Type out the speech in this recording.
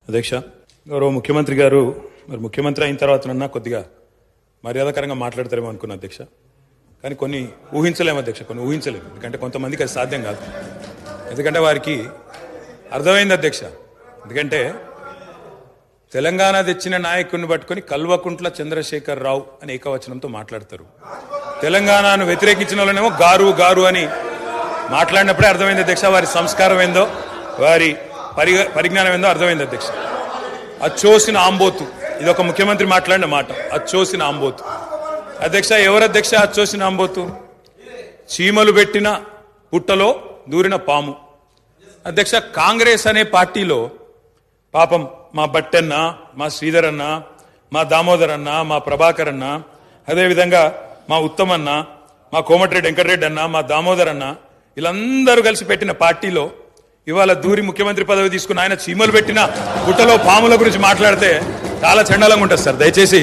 అధ్యక్ష, గౌరవ ముఖ్యమంత్రి గారు మరి ముఖ్యమంత్రి అయిన తర్వాతనన్నా కొద్దిగా మర్యాదకరంగా మాట్లాడతారేమో అనుకున్నా అధ్యక్ష. కానీ కొన్ని ఊహించలేము అధ్యక్ష, కొన్ని ఊహించలేము. ఎందుకంటే కొంతమందికి అది సాధ్యం కాదు. ఎందుకంటే వారికి అర్థమైంది అధ్యక్ష. ఎందుకంటే తెలంగాణ తెచ్చిన నాయకుడిని పట్టుకొని కల్వకుంట్ల చంద్రశేఖర్ రావు అని ఏకవచనంతో మాట్లాడతారు. తెలంగాణను వ్యతిరేకించిన వాళ్ళనేమో గారు గారు అని మాట్లాడినప్పుడే అర్థమైంది అధ్యక్ష వారి సంస్కారం ఏందో, వారి పరిజ్ఞానం ఏందో అర్థమైంది అధ్యక్ష. అచ్చోసిన ఆంబోతు, ఇది ఒక ముఖ్యమంత్రి మాట్లాడిన మాట. అచ్చోసిన ఆంబోతు అధ్యక్ష. ఎవరు అధ్యక్ష అచ్చోసిన ఆంబోతు? చీమలు పెట్టిన పుట్టలో దూరిన పాము అధ్యక్ష. కాంగ్రెస్ అనే పార్టీలో పాపం మా బట్టన్న, మా శ్రీధర్ అన్న, మా దామోదర్ అన్న, మా ప్రభాకర్ అన్న, అదేవిధంగా మా ఉత్తమన్న, మా కోమటిరెడ్డి వెంకటరెడ్డి అన్న, మా దామోదర్ అన్న, వీళ్ళందరూ కలిసి పెట్టిన పార్టీలో ఇవాళ దూరి ముఖ్యమంత్రి పదవి తీసుకున్న ఆయన చీమలు పెట్టిన పుట్టలో పాముల గురించి మాట్లాడితే చాలా చండాలంగా ఉంటుంది సార్. దయచేసి